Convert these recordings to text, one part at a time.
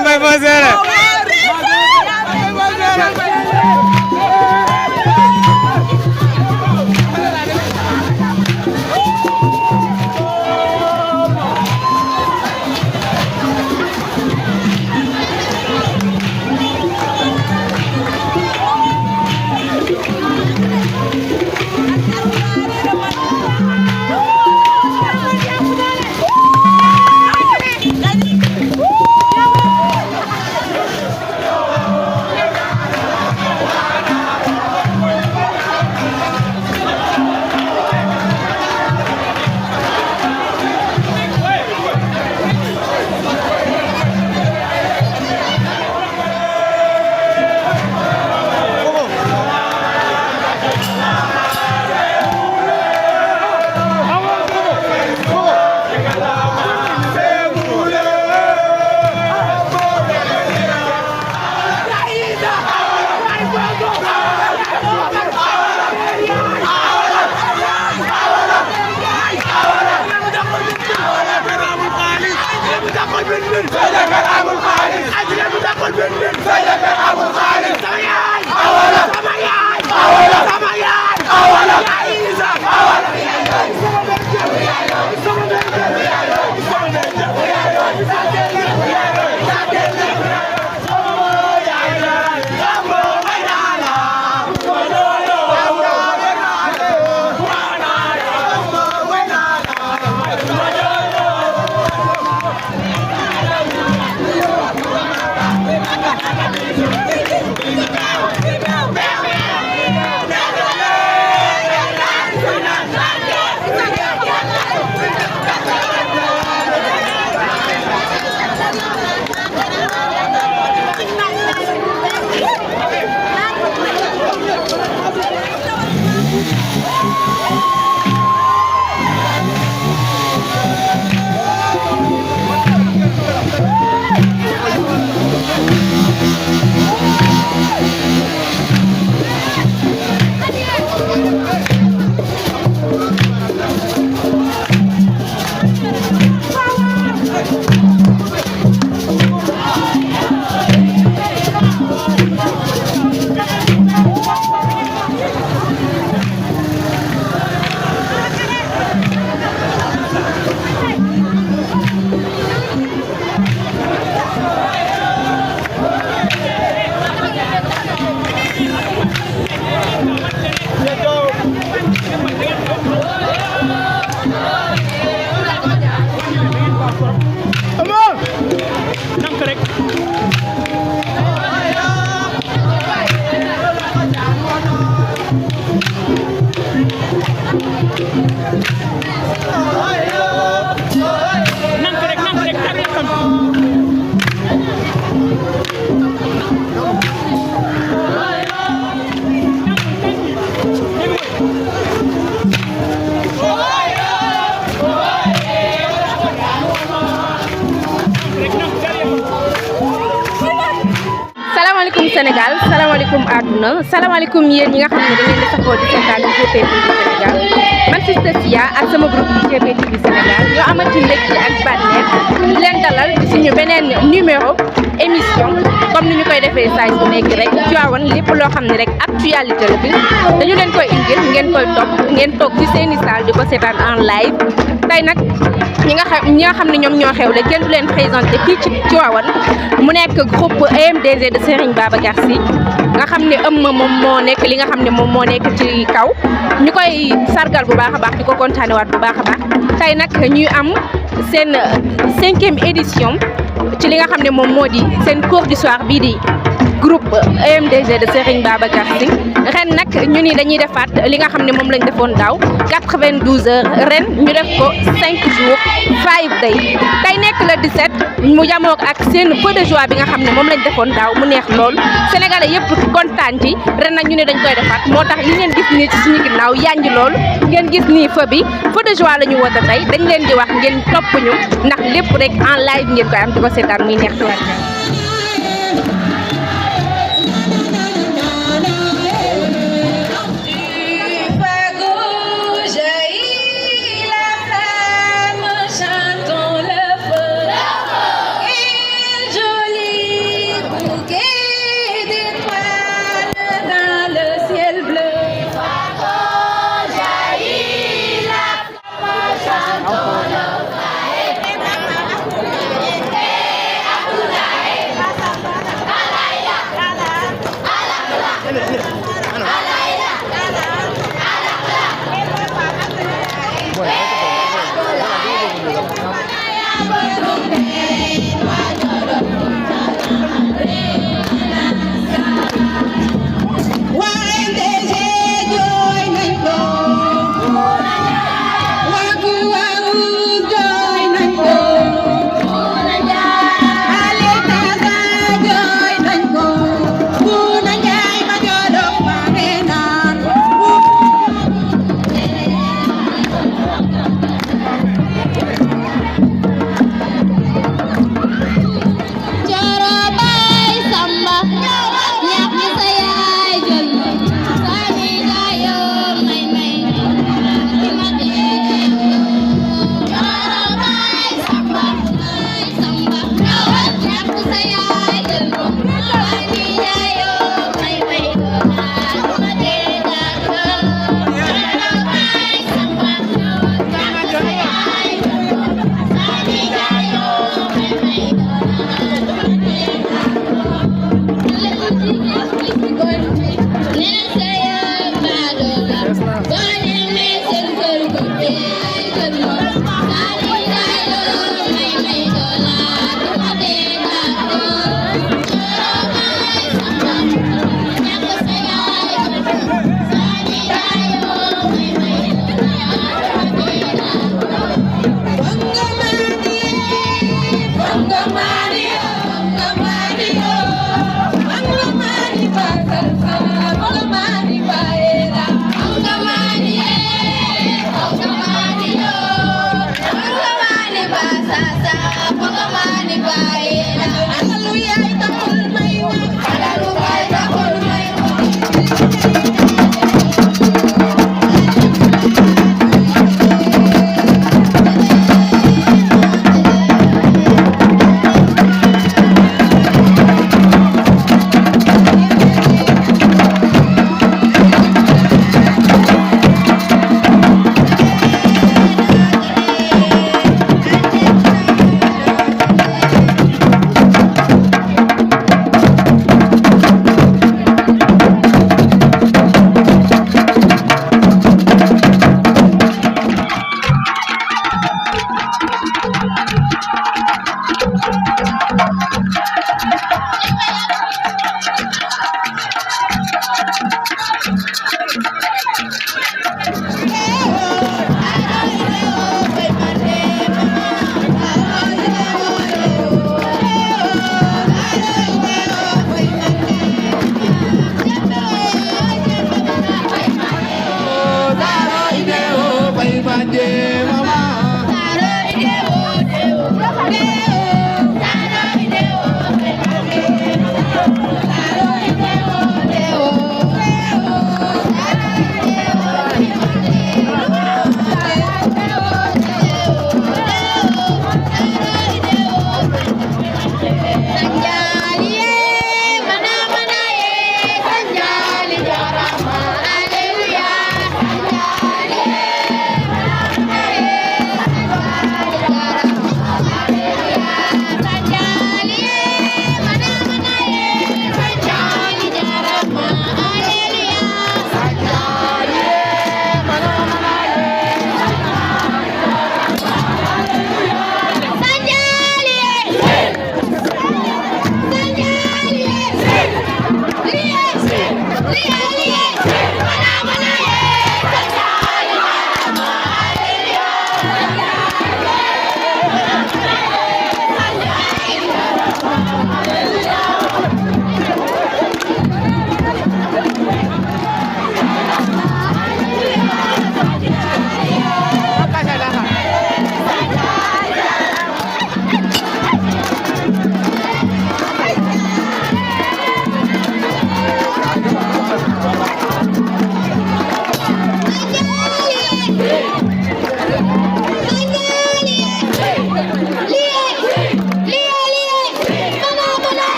Mbaye moo seere Sénégal salaamaaleykum àdduna salaamaaleykum yéen ñi nga xam ne da ngeen di safoo di seetaan IGP TV Sénégal man Sister Sia ak sama groupe IGP TV Sénégal ñoo amati mbégte ak bànneex di leen dalal ci suñu beneen numéro émission comme ni ñu koy defee saa su nekk rek Tivaouane lépp loo xam ne rek actualité la fi dañu leen koy indil ngeen koy topp ngeen toog ci seeni salle di ko seetaan en live tey nag ñi nga xam ne ñoom ñoo xewle kenn du leen présenté fii ci Tivaouane mu nekk groupe Emdg de Serigne Babacar si nga xam ne moom moo nekk li nga xam ne moom moo nekk ci kaw ñu koy sargal bu baax a baax di ko kontaanewaat bu baax a baax tey nag ñuy am seen 5e édition ci li nga xam ne moom moo di seen cours du soir bii di groupe Emdg de Serigne Babacar si ren nag ñu ni dañuy defaat li nga xam ne moom lañ defoon daaw 92 heures ren ñu def ko 5 jours 5 days tey nekk le 17 mu jamook ak seen feu de joie bi nga xam ne moom lañ defoon daaw mu neex lool sénégalais yëpp kontaan ci ren nag ñu ne dañ koy defaat moo tax li ngeen gis nii ci suñu ginnaaw yanj lool ngeen gis nii feu de joie la ñu woote tey dañ leen di wax ngeen topp ñu ndax lépp rek en live ngeen koy am di ko seetaan muy neex lool. Jolie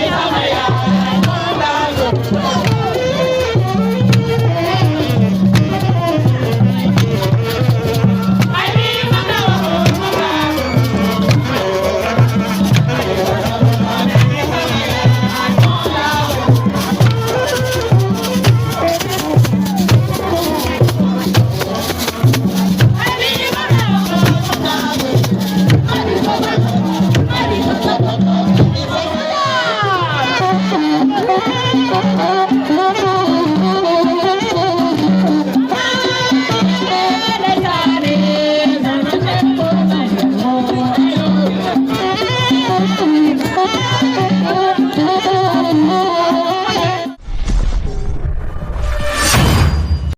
Samaya.